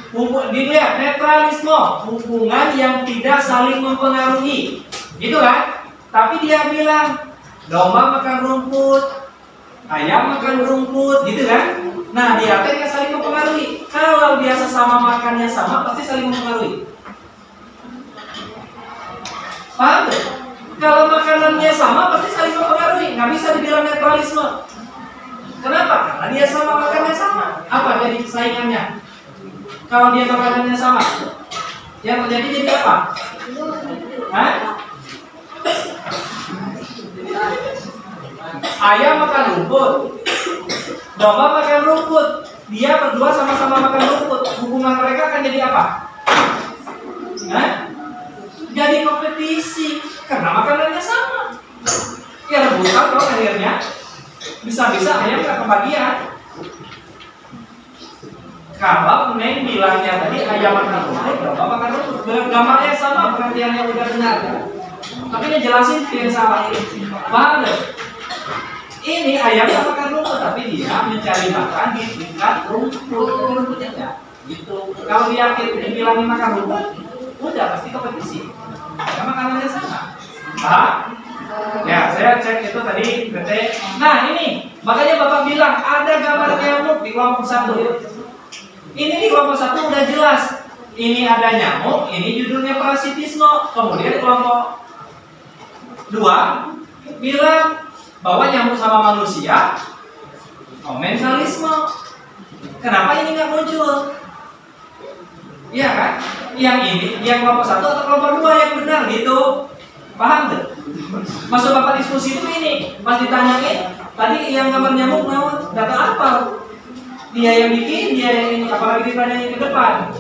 Dilihat netralisme, hubungan yang tidak saling mempengaruhi, gitu kan? Tapi dia bilang domba makan rumput, ayam makan rumput, gitu kan? Nah, dia nggak saling mempengaruhi. Kalau dia sesama makannya sama, pasti saling mempengaruhi. Paham? Kalau makanannya sama, pasti saling mempengaruhi. Nggak bisa dibilang netralisme. Kenapa? Karena dia sama makannya sama. Apa jadi saingannya? Kalau dia makanannya sama, yang terjadi jadi apa? Hah? Ayam makan rumput, domba makan rumput. Dia berdua sama-sama makan rumput. Hubungan mereka akan jadi apa? Hah? Jadi kompetisi karena makanannya sama. Ya rebutan dong akhirnya. Bisa-bisa ayam nggak kebagian. Kalau Neng bilangnya tadi ayam makan rumput, domba makan rumput, gambarnya sama, pengertiannya udah benar. Tapi ngejelasin yang salah ini. Paham deh? Ini ayam nggak makan rumput, tapi dia mencari makan di tingkat rumputnya enggak. Gitu. Kalau dia dibilangin makan rumput, udah pasti kompetisi. Karena makanannya sama. Paham? Ya, saya cek itu tadi PT. Nah ini, makanya Bapak bilang ada gambar nyamuk di kelompok 1. Ini di kelompok 1 udah jelas. Ini ada nyamuk, ini judulnya parasitisme. Kemudian kelompok 2 bilang bahwa nyamuk sama manusia komensalisme. Kenapa ini nggak muncul? Iya kan? Yang ini, yang kelompok 1 atau kelompok 2 yang benar gitu. Paham gak? Maksud Bapak diskusi itu ini, pas ditanyain tadi yang gambar nyamuk mau data apa? Dia yang bikin, dia yang ini, apalagi ditanyain ke depan.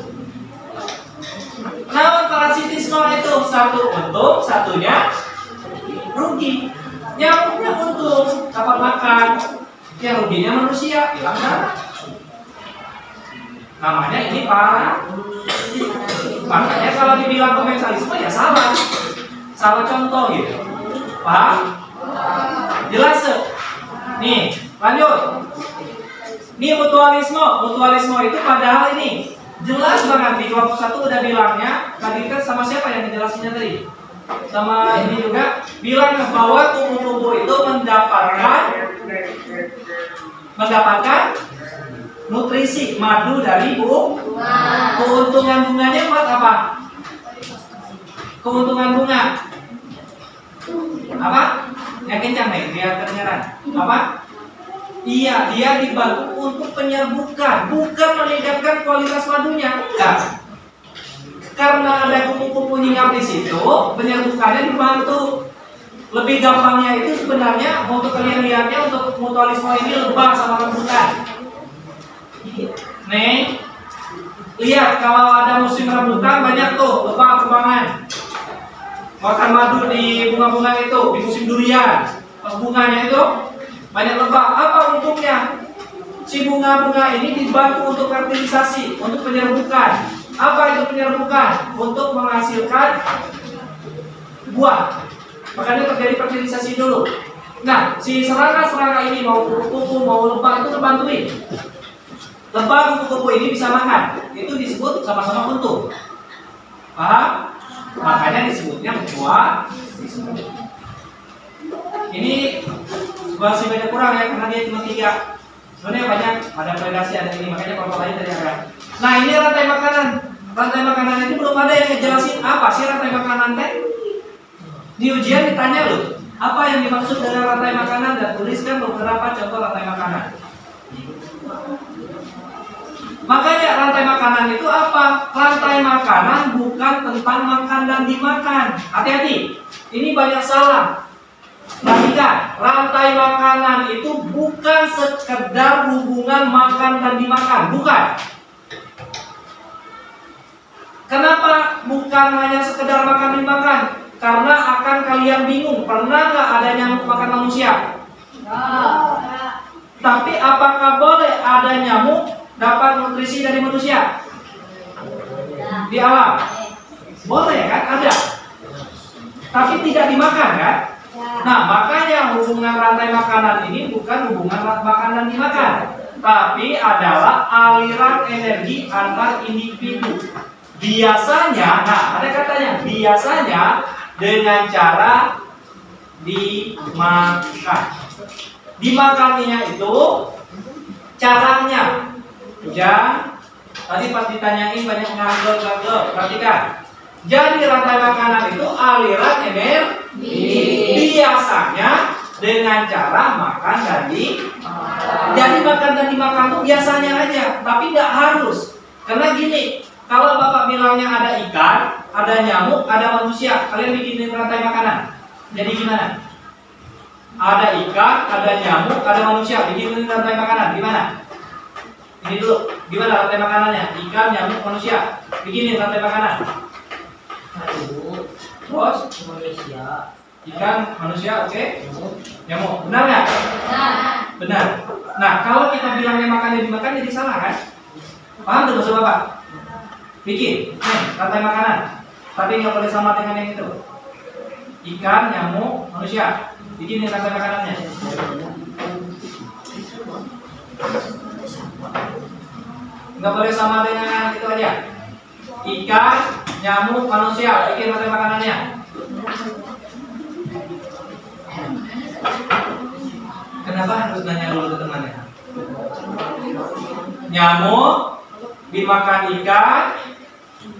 Nah, parasitisme itu satu untung, satunya rugi. Nyamuknya untung, dapat makan. Yang ruginya manusia, hilang darah. Namanya ini parah. Makanya kalau dibilang komensalisme ya salah. Salah contoh gitu. Paham? Jelas? Nih, lanjut. Ini mutualisme. Mutualisme itu padahal ini jelas banget di kelompok 1 udah bilangnya. Tadi kan sama siapa yang ngejelasinnya tadi? Sama ini juga bilang bahwa kupu-kupu itu mendapatkan nutrisi madu dari bunga. Keuntungan bunganya buat apa? Keuntungan bunga apa? Yang kencang nih, biar kedengaran. Apa? Iya, dia dibantu untuk penyerbukan, bukan meningkatkan kualitas madunya. Enggak. Karena ada kupu-kupu hinggap di situ, penyerbukannya dibantu. Lebih gampangnya itu sebenarnya untuk kalian lihatnya untuk mutualisme ini lebah sama rebutan. Nih, lihat kalau ada musim rebutan banyak tuh lebah kembangan. Makan madu di bunga-bunga itu di musim durian. Pas bunganya itu banyak lebah. Apa untungnya? Si bunga-bunga ini dibantu untuk fertilisasi, untuk penyerbukan. Apa itu penyerbukan? Untuk menghasilkan buah. Makanya terjadi fertilisasi dulu. Nah, si serangga-serangga ini mau kupu-kupu, mau lebah itu terbantuin. Lebah kupu-kupu ini bisa makan. Itu disebut sama-sama untung. Paham? Makanya disebutnya buah. Ini masih banyak kurang ya, karena dia cuma 3. Sebenarnya banyak, ada predasi, ada ini, makanya kelompok lain tadi ada. Nah ini rantai makanan. Rantai makanan ini belum ada yang ngejelasin apa sih rantai makanan teh. Di ujian ditanya loh, apa yang dimaksud dengan rantai makanan dan tuliskan beberapa contoh rantai makanan. Makanya rantai makanan itu apa? Rantai makanan bukan tentang makan dan dimakan. Hati-hati, ini banyak salah. Perhatikan, rantai makanan itu bukan sekedar hubungan makan dan dimakan, bukan. Kenapa bukan hanya sekedar makan dan dimakan? Karena akan kalian bingung, pernah nggak ada nyamuk makan manusia? Tapi apakah boleh ada nyamuk dapat nutrisi dari manusia? Di alam? Boleh kan? Ada. Tapi tidak dimakan kan? Nah, makanya hubungan rantai makanan ini bukan hubungan makan dan dimakan. tapi adalah aliran energi antar individu. Biasanya, nah ada katanya, biasanya dengan cara dimakan. Dimakannya itu caranya. Ya, tadi pas ditanyain banyak ngagel-ngagel. Perhatikan. Jadi rantai makanan itu aliran energi. Biasanya dengan cara makan dan jadi makan dan dimakan itu biasanya aja, tapi nggak harus. Karena gini, kalau Bapak bilangnya ada ikan, ada nyamuk, ada manusia, kalian bikinin rantai makanan. Jadi gimana? Ada ikan, ada nyamuk, ada manusia, bikinin rantai makanan. Gimana? Ini dulu, gimana rantai makanannya? Ikan, nyamuk, manusia, bikinin rantai makanan. Terus Malaysia. ikan, manusia, oke? Nyamuk, benar nggak? Benar. Nah, kalau kita bilangnya makannya dimakan jadi salah kan? Paham tuh maksud Bapak? Bikin, nih, rantai makanan. Tapi nggak boleh sama dengan yang itu. Ikan, nyamuk, manusia. Bikin nih rantai makanannya. Nggak boleh sama dengan itu aja. Ikan, nyamuk, manusia. Bikin rantai makanannya. Kenapa harus nanya dulu ke temannya? Nyamuk dimakan ikan,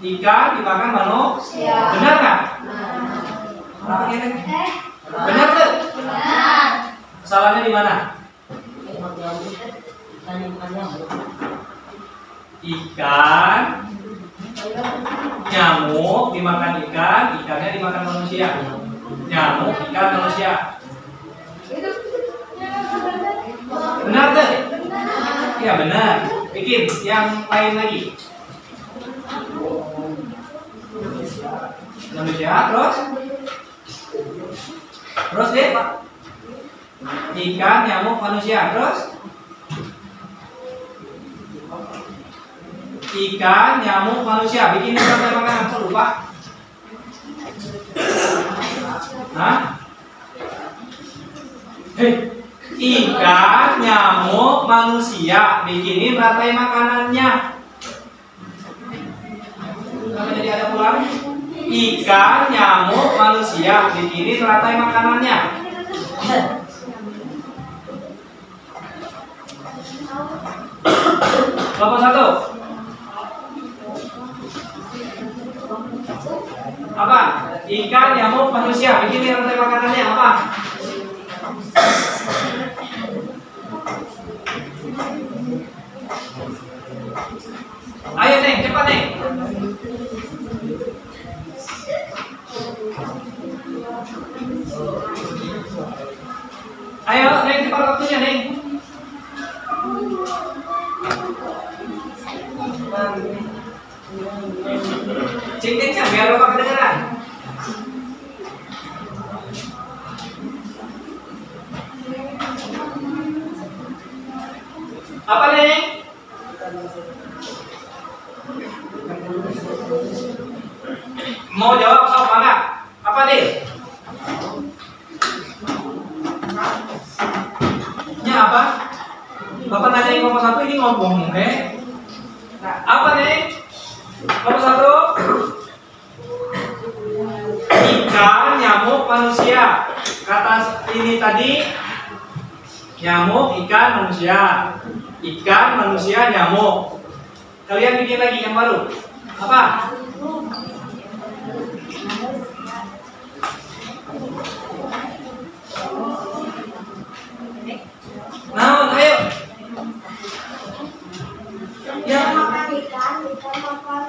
ikan dimakan manusia. Benar nggak? Apa kira? Benar tuh? Salahnya di mana? Ikan, nyamuk dimakan ikan, ikannya dimakan manusia. Nyamuk, ikan, manusia. Benar tuh? Ya benar. Bikin yang lain lagi. Manusia, terus deh Pak. Ikan, nyamuk, manusia, terus ikan, nyamuk, manusia. Bikin rantai makanan. Kok lupa? Hah? Hei, ikan, nyamuk, manusia. Bikinin rantai makanannya. Kenapa jadi ada ulang? Ikan, nyamuk, manusia. Bikinin rantai makanannya. Kelompok 1. Apa? Ikan, nyamuk, manusia. Bikinin rantai makanannya apa? Ayo Neng, cepat Neng. Ayo Neng, cepat waktunya Neng. Cek-ceknya biar Bapak kedengeran. Apa Neng? Mau jawab sok mana? Apa deh? Nya apa? Bapak nanya yang nomor 1 ini ngomong Nah, apa nih? Nomor 1. Ikan, nyamuk, manusia. Kata ini tadi nyamuk, ikan, manusia. Ikan, manusia, nyamuk. Kalian bikin lagi yang baru. Apa? Naon, ayo. Ya. Makan ikan, ikan makan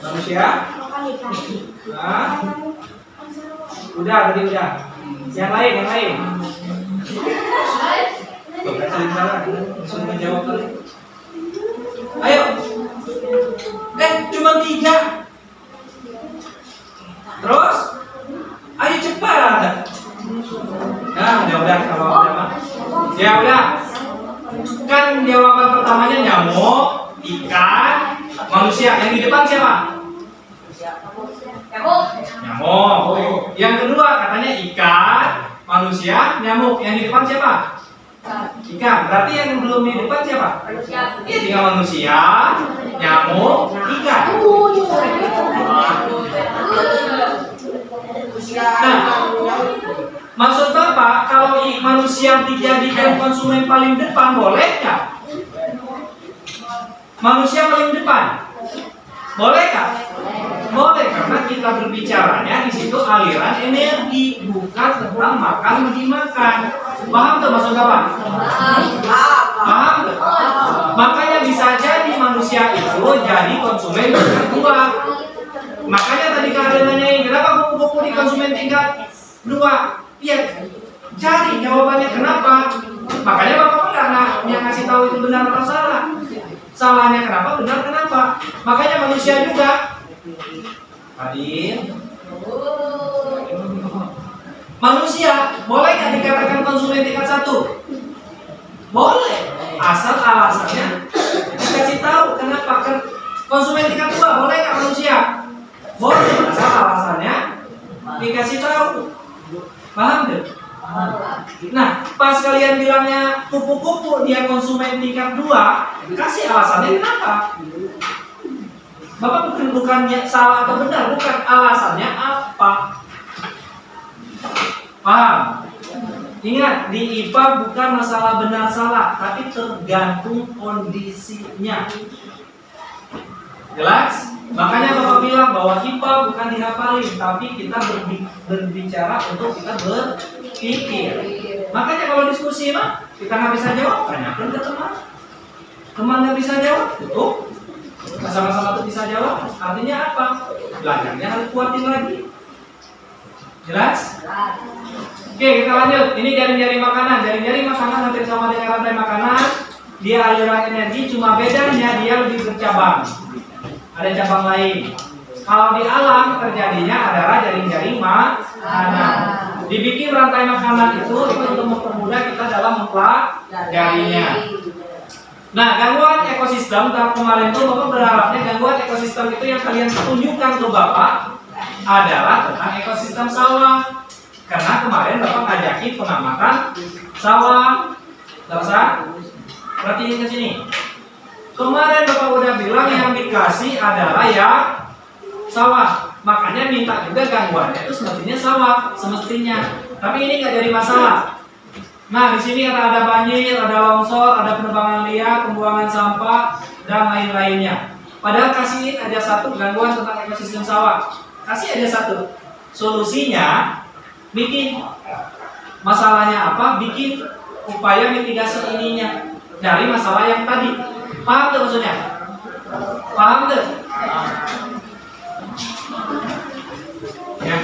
Manusia? makan ikan. Hah? Udah, tadi udah. Yang lain, yang lain. Bukan saling salah, langsung menjawab tadi. Ayo. Cuma 3. Terus? Ayo cepat. Nah, udah kalau udah mah. Ya udah. Kan jawaban pertamanya nyamuk, ikan, manusia. Yang di depan siapa? Nyamuk. Yang kedua katanya ikan, manusia, nyamuk. Yang di depan siapa? Ikan. Berarti yang belum di depan siapa? Iya, tinggal manusia, nyamuk, ikan. Nah, maksud Bapak kalau manusia dijadikan konsumen paling depan boleh nggak? Manusia paling depan boleh nggak? Boleh, karena kita berbicaranya di situ aliran energi, bukan tentang makan dimakan. Paham tuh maksud Bapak? Paham tuh? Makanya bisa jadi manusia itu jadi konsumen tingkat 2. Makanya tadi kalian nanyain kenapa buku-buku di konsumen tingkat 2? Iya, cari jawabannya kenapa. Makanya Bapak enggak yang ngasih tahu itu benar atau salah. Salahnya kenapa, benar kenapa. Makanya manusia juga. Hadir. Manusia boleh nggak dikatakan konsumen tingkat 1? Boleh, asal alasannya dikasih tahu kenapa. Konsumen tingkat 2 boleh nggak manusia? Boleh, asal alasannya dikasih tahu. Paham deh? Nah, pas kalian bilangnya kupu-kupu dia konsumen tingkat 2, kasih alasannya kenapa. Bapak bukannya salah atau benar, bukan alasannya apa. Paham? Ingat, di IPA bukan masalah benar salah, tapi tergantung kondisinya. Jelas? Makanya Bapak bilang bahwa IPA bukan dihafalin, tapi kita berbicara untuk kita berpikir. Makanya kalau diskusi mah kita nggak bisa jawab, tanyakan ke teman. Teman nggak bisa jawab, tutup. Sama-sama tuh bisa jawab. Artinya apa? Belajarnya harus kuatin lagi. Jelas? Oke, kita lanjut. Ini jaring-jaring makanan. Jaring-jaring makanan hampir sama dengan rantai makanan. Dia aliran energi, cuma bedanya dia lebih bercabang. Ada cabang lain. Kalau di alam terjadinya adalah jaring-jaring makanan. Dibikin rantai makanan itu untuk mempermudah kita dalam mempelajarinya. Nah, gangguan ekosistem tahap kemarin itu Bapak berharapnya gangguan ekosistem itu yang kalian tunjukkan ke Bapak adalah tentang ekosistem sawah. Karena kemarin Bapak ngajakin pengamatan sawah. Terus, perhatiin ke sini. Kemarin Bapak udah bilang yang dikasih adalah ya sawah. Makanya minta juga gangguannya itu semestinya sawah, semestinya. Tapi ini nggak jadi masalah. Nah, di sini ada banjir, ada longsor, ada penebangan liar, pembuangan sampah, dan lain-lainnya. Padahal kasihin aja satu gangguan tentang ekosistem sawah. Kasih aja satu. Solusinya bikin. Masalahnya apa? Bikin upaya mitigasi ininya dari masalah yang tadi. Paham tuh maksudnya? Paham tuh? Ya.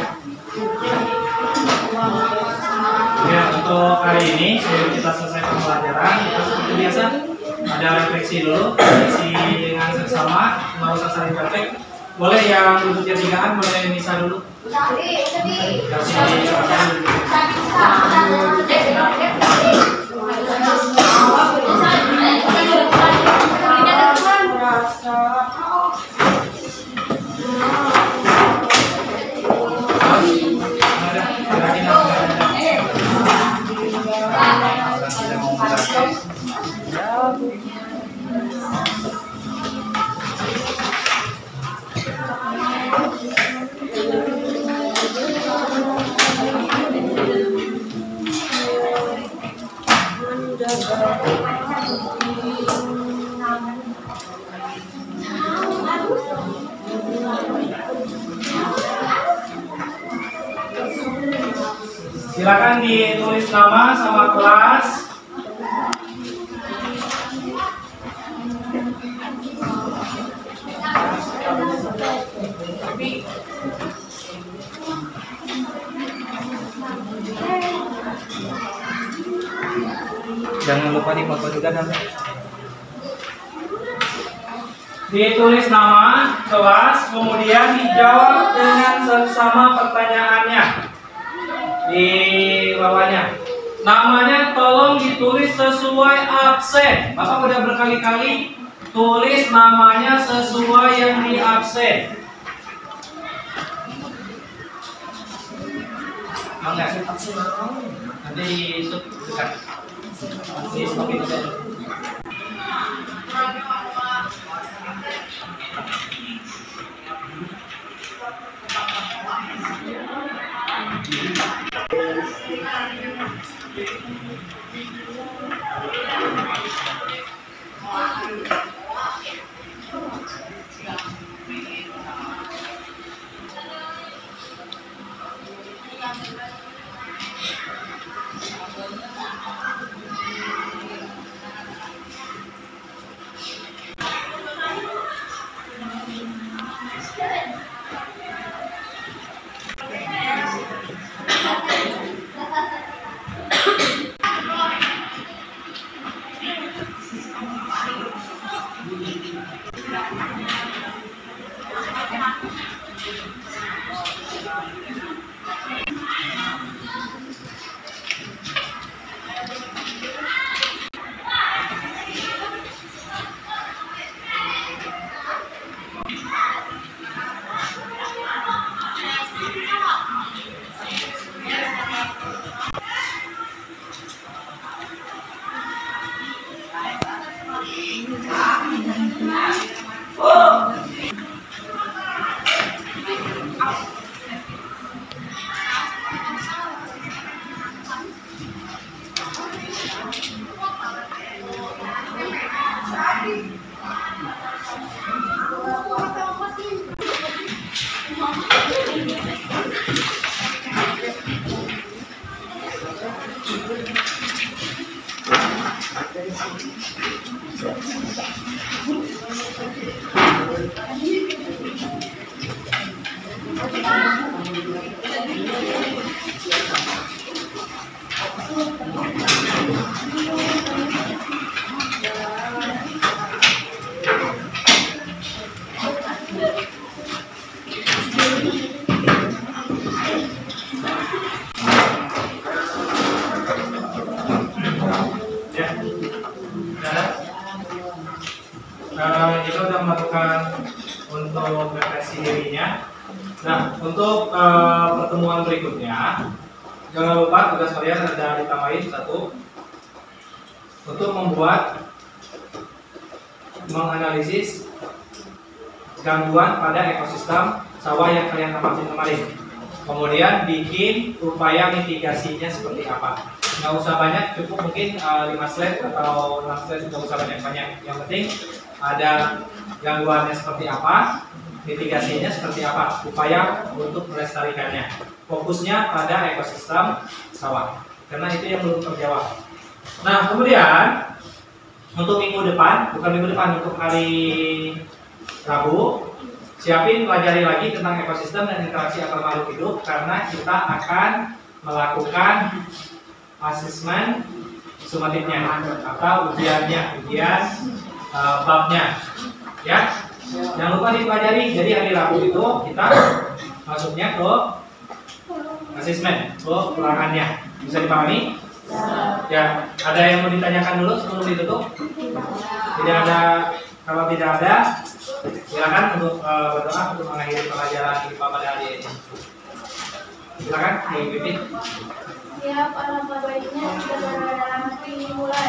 Ya, untuk hari ini sebelum kita selesai pembelajaran, kita seperti biasa ada refleksi dulu, refleksi dengan seksama, nggak usah saling praktek. Boleh yang duduknya tigaan, boleh Nisa dulu. Silakan ditulis nama sama kelas. Jangan lupa dipoto juga nanti. Ditulis nama, kelas, kemudian dijawab dengan seksama pertanyaannya di bawahnya. Namanya tolong ditulis sesuai absen. Bapak udah berkali-kali tulis namanya sesuai yang di absen. Enggak, nanti dekat. Yes, okay, sir. Ya. Kita sudah melakukan untuk refleksi dirinya. Nah, untuk pertemuan berikutnya, jangan lupa tugas kalian ada ditambahin satu untuk membuat menganalisis gangguan pada ekosistem sawah yang kalian amatin kemarin. Kemudian bikin upaya mitigasinya seperti apa. Nggak usah banyak, cukup mungkin 5 slide atau 6 slide, nggak usah banyak-banyak. Yang penting ada gangguannya seperti apa, mitigasinya seperti apa, upaya untuk melestarikannya. Fokusnya pada ekosistem sawah, karena itu yang belum terjawab. Nah, kemudian untuk minggu depan, bukan minggu depan, untuk hari Rabu, siapin pelajari lagi tentang ekosistem dan interaksi antar makhluk hidup, karena kita akan melakukan asesmen sumatifnya atau ujiannya, ujian babnya, ya. Jangan lupa dipelajari. Jadi hari Rabu itu kita masuknya ke asesmen, ke ulangannya. Bisa dipahami? Ya. Ada yang mau ditanyakan dulu sebelum ditutup? Tidak ada. Kalau tidak ada, silakan untuk berdoa untuk mengakhiri pelajaran IPA pada hari ini. Silakan, Ibu Pipit. Siap, alangkah baiknya kita dalam hati ini mulai.